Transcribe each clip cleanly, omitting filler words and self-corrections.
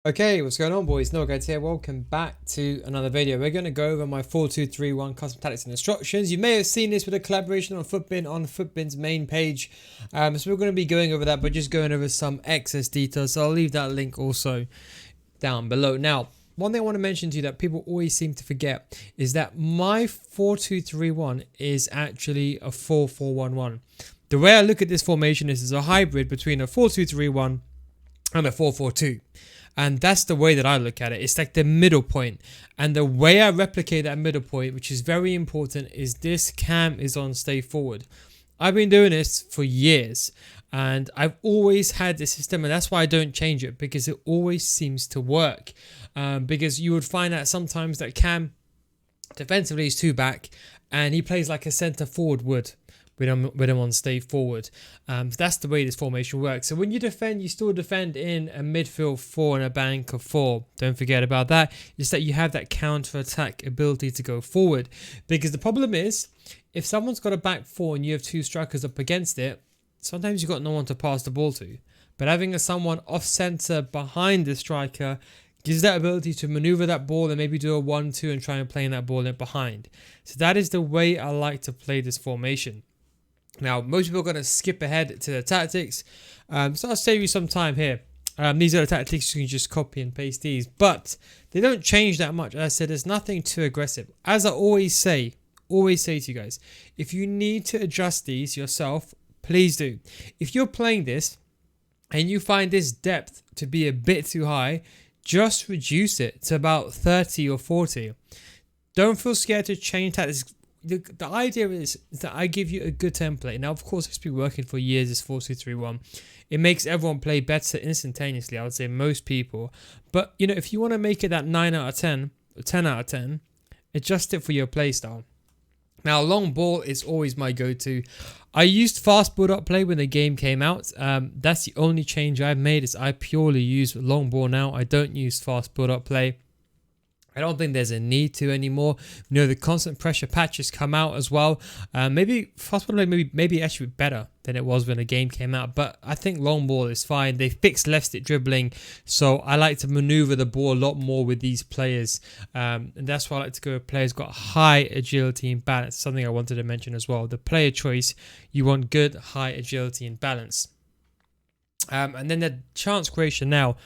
Okay, what's going on, boys? No guys here. Welcome back to another video. We're going to go over my 4-2-3-1 custom tactics and instructions. You may have seen this with a collaboration on Footbin's main page. So we're going to be going over that, but just going over some excess details. So I'll leave that link also down below. Now, one thing I want to mention to you that people always seem to forget is that my 4-2-3-1 is actually a 4-4-1-1. The way I look at this formation is a hybrid between a 4-2-3-1 and a 4-4-2. And that's the way that I look at it. It's like the middle point. And the way I replicate that middle point, which is very important, is this cam is on stay forward. I've been doing this for years. And I've always had this system. And that's why I don't change it. Because it always seems to work. Because you would find that sometimes that cam defensively is two back. And he plays like a centre forward would. With him on stay forward. So that's the way this formation works. So when you defend, you still defend in a midfield 4 and a bank of 4. Don't forget about that. It's that you have that counter-attack ability to go forward. Because the problem is, if someone's got a back 4 and you have two strikers up against it, sometimes you've got no one to pass the ball to. But having someone off-centre behind the striker gives that ability to maneuver that ball and maybe do a 1-2 and try and play that ball in behind. So that is the way I like to play this formation. Now, most people are going to skip ahead to the tactics, so I'll save you some time here. These are the tactics, you can just copy and paste these, but they don't change that much. As I said, there's nothing too aggressive. As I always say to you guys, if you need to adjust these yourself, please do. If you're playing this and you find this depth to be a bit too high, just reduce it to about 30 or 40. Don't feel scared to change tactics. The idea is that I give you a good template. Now, of course, it's been working for years, this 4-2-3-1. It makes everyone play better instantaneously, I would say most people. But, you know, if you want to make it that 9 out of 10, or 10 out of 10, adjust it for your playstyle. Now, long ball is always my go-to. I used fast build-up play when the game came out. That's the only change I've made is I purely use long ball now. I don't use fast build-up play. I don't think there's a need to anymore. You know, the constant pressure patches come out as well. Maybe fast ball maybe actually better than it was when the game came out. But I think long ball is fine. They fixed left stick dribbling, so I like to maneuver the ball a lot more with these players. And that's why I like to go with players got high agility and balance. Something I wanted to mention as well. The player choice, you want good high agility and balance. And then the chance creation now.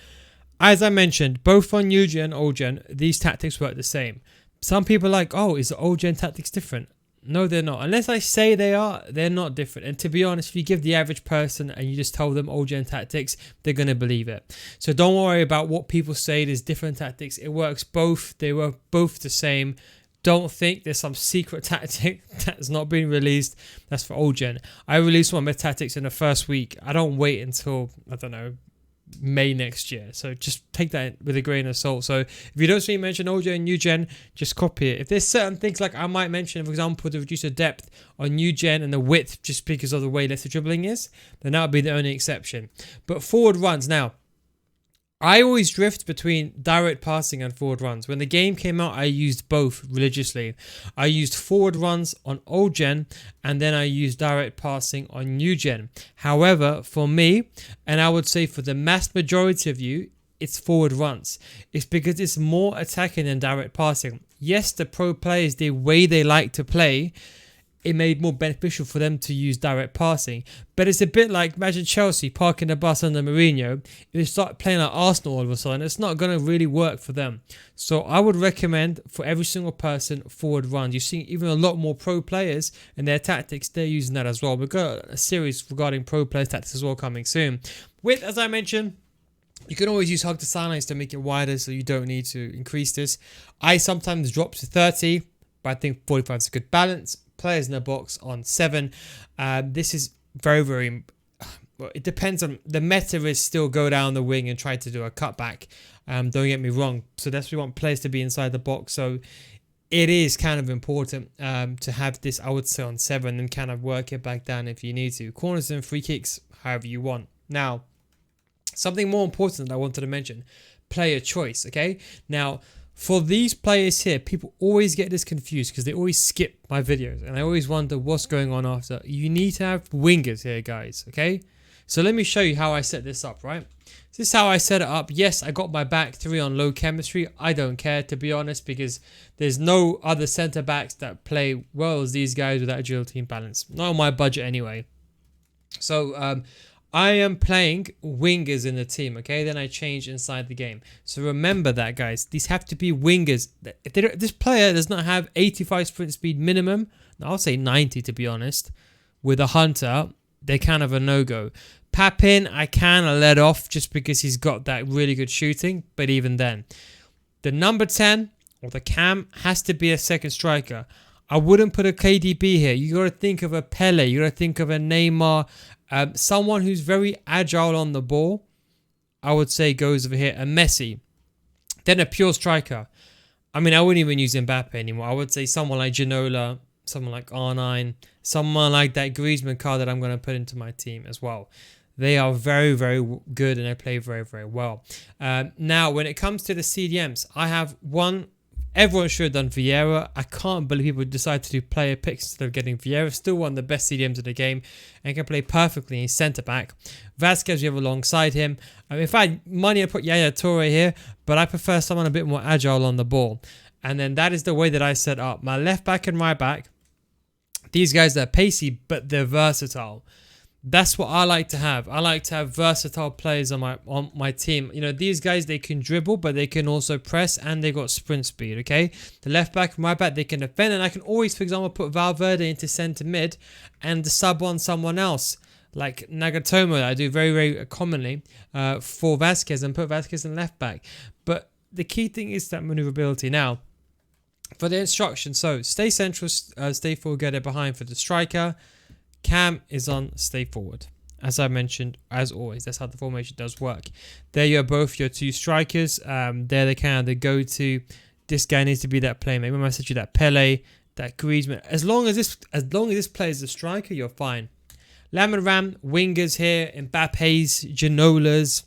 As I mentioned, both on new gen and old gen, these tactics work the same. Some people are like, oh, is the old gen tactics different? No, they're not. Unless I say they are, they're not different. And to be honest, if you give the average person and you just tell them old gen tactics, they're going to believe it. So don't worry about what people say. There's different tactics. It works both. They work both the same. Don't think there's some secret tactic that's not being released. That's for old gen. I release one of my tactics in the first week. I don't wait until, I don't know, May next year. So just take that with a grain of salt. So if you don't see me mention old gen and new gen, just copy it. If there's certain things like I might mention, for example, to reduce the depth on new gen and the width just because of the way less the dribbling is, then that would be the only exception. But forward runs now. I always drift between direct passing and forward runs. When the game came out, I used both religiously. I used forward runs on old gen and then I used direct passing on new gen. However, for me, and I would say for the mass majority of you, it's forward runs. It's because it's more attacking than direct passing. Yes, the pro players, the way they like to play, it made more beneficial for them to use direct passing. But it's a bit like, imagine Chelsea parking the bus under Mourinho. If they start playing like Arsenal all of a sudden, it's not going to really work for them. So I would recommend for every single person forward runs. You're seeing even a lot more pro players and their tactics, they're using that as well. We've got a series regarding pro players tactics as well coming soon. With, as I mentioned, you can always use hug to silence to make it wider so you don't need to increase this. I sometimes drop to 30, but I think 45 is a good balance. Players in the box on 7. This is very well, it depends on the meta is still go down the wing and try to do a cutback. Don't get me wrong. So that's we want players to be inside the box. So it is kind of important to have this, I would say, on 7 and kind of work it back down if you need to. Corners and free kicks, however you want. Now, something more important that I wanted to mention, player choice. Okay, now, for these players here, people always get this confused because they always skip my videos and I always wonder what's going on after. You need to have wingers here, guys, okay? So let me show you how I set this up, right? This is how I set it up. Yes, I got my back three on low chemistry. I don't care, to be honest, because there's no other centre backs that play well as these guys with that agility and balance. Not on my budget anyway. So I am playing wingers in the team, okay? Then I change inside the game. So remember that, guys. These have to be wingers. If this player does not have 85 sprint speed minimum, I'll say 90 to be honest, with a hunter, they're kind of a no-go. Papin, I kind of let off just because he's got that really good shooting, but even then. The number 10 or the cam has to be a second striker. I wouldn't put a KDB here. You got to think of a Pele. You got to think of a Neymar. Someone who's very agile on the ball, I would say goes over here. A Messi. Then a pure striker. I mean, I wouldn't even use Mbappe anymore. I would say someone like Ginola, someone like R9, someone like that Griezmann card that I'm going to put into my team as well. They are very, very good and they play very, very well. Now, when it comes to the CDMs, I have one. Everyone should have done Vieira. I can't believe people decide to do player picks instead of getting Vieira. Still one of the best CDMs in the game and can play perfectly in centre back. Vasquez we have alongside him. If I had money, I'd put Yaya Toure here, but I prefer someone a bit more agile on the ball. And then that is the way that I set up my left back and right back. These guys are pacey, but they're versatile. That's what I like to have. I like to have versatile players on my team. You know, these guys, they can dribble, but they can also press and they got sprint speed, okay? The left back and right back, they can defend. And I can always, for example, put Valverde into centre mid and sub on someone else. Like Nagatomo, I do very, very commonly for Vasquez and put Vasquez in left back. But the key thing is that maneuverability. Now, for the instructions, so stay central, stay forward, get it behind for the striker. Cam is on stay forward. As I mentioned, as always, that's how the formation does work. There you are, both your two strikers. They're the kind of the go-to. This guy needs to be that playmaker. Remember I said you that Pele, that Griezmann. As long as this player is a striker, you're fine. Lam and Ram, wingers here, Mbappe's, Ginolas,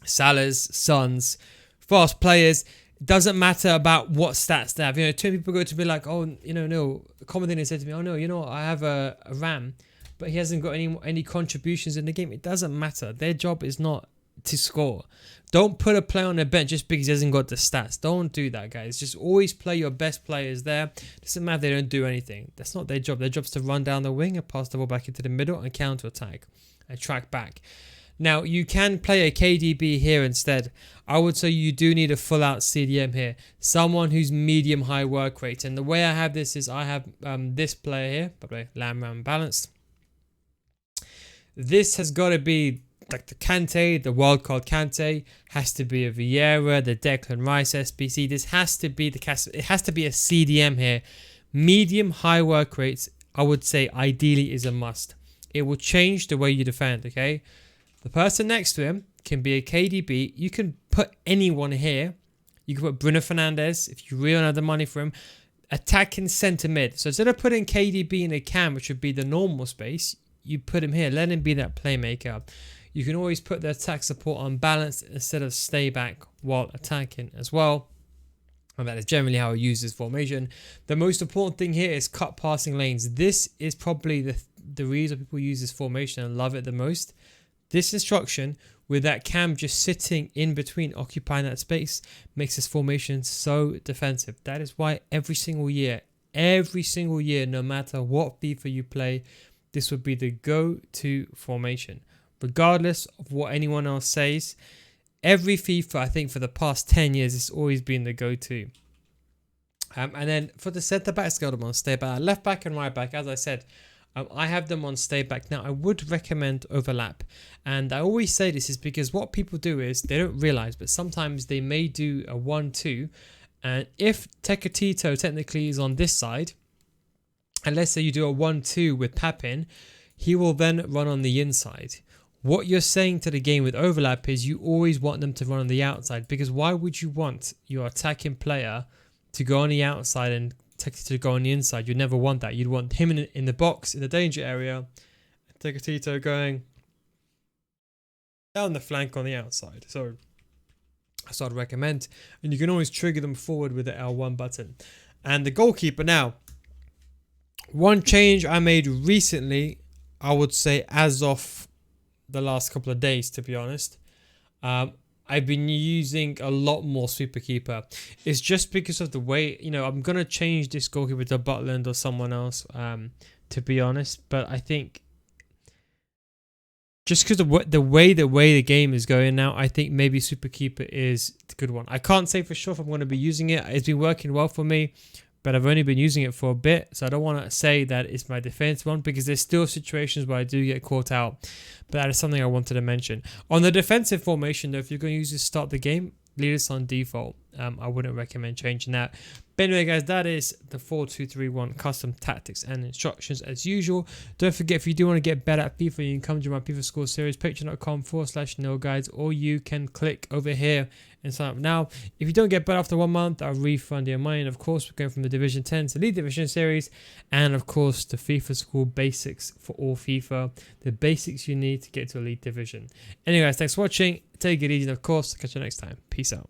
Salah's, Sons, fast players. Doesn't matter about what stats they have. You know, two people go to be like, oh, you know, no. A common thing they said to me, oh no, you know, I have a Ram, but he hasn't got any contributions in the game. It doesn't matter. Their job is not to score. Don't put a player on the bench just because he hasn't got the stats. Don't do that, guys. Just always play your best players there. Doesn't matter if they don't do anything. That's not their job. Their job is to run down the wing and pass the ball back into the middle and counter attack and track back. Now, you can play a KDB here instead. I would say you do need a full-out CDM here. Someone who's medium-high work rate. And the way I have this is I have this player here, probably Lam Ram balanced. This has got to be like the Kante, the wildcard Kante. Has to be a Vieira, the Declan Rice SBC. This has to be it has to be a CDM here. Medium-high work rates, I would say, ideally is a must. It will change the way you defend, okay? The person next to him can be a KDB. You can put anyone here. You can put Bruno Fernandes if you really have the money for him. Attacking centre mid. So instead of putting KDB in a cam, which would be the normal space, you put him here. Let him be that playmaker. You can always put the attack support on balance instead of stay back while attacking as well. And that is generally how I use this formation. The most important thing here is cut passing lanes. This is probably the reason people use this formation and love it the most. This instruction with that cam just sitting in between, occupying that space, makes this formation so defensive. That is why every single year, no matter what FIFA you play, this would be the go-to formation. Regardless of what anyone else says, every FIFA, I think for the past 10 years, it's always been the go-to. And then for the centre-backs, got them on stay back. Left back and right back, as I said, I have them on stay back. Now, I would recommend overlap. And I always say this is because what people do is they don't realize, but sometimes they may do a 1-2. And if Tecatito technically is on this side, and let's say you do a 1-2 with Papin, he will then run on the inside. What you're saying to the game with overlap is you always want them to run on the outside, because why would you want your attacking player to go on the outside and to go on the inside? You'd never want that. You'd want him in the box, in the danger area, and Tecatito going down the flank on the outside. So that's what I'd recommend. And you can always trigger them forward with the L1 button. And the goalkeeper now. One change I made recently, I would say as of the last couple of days, to be honest. I've been using a lot more Super Keeper. It's just because of the way, I'm going to change this goalkeeper to Butland or someone else, to be honest. But I think just because of the way the game is going now, I think maybe Super Keeper is the good one. I can't say for sure if I'm going to be using it. It's been working well for me, but I've only been using it for a bit, so I don't want to say that it's my defensive one because there's still situations where I do get caught out. But that is something I wanted to mention. On the defensive formation, though, if you're going to use this to start the game, leave this on default. I wouldn't recommend changing that. But anyway, guys, that is the 4-2-3-1 custom tactics and instructions as usual. Don't forget, if you do want to get better at FIFA, you can come to my FIFA School Series, patreon.com/NoGuides, or you can click over here and sign up now. If you don't get better after 1 month, I'll refund your money. And of course, we're going from the Division 10 to Elite Division Series, and of course, the FIFA School Basics for all FIFA, the basics you need to get to Elite Division. Anyway, guys, thanks for watching. Take it easy, and of course, catch you next time. Peace out.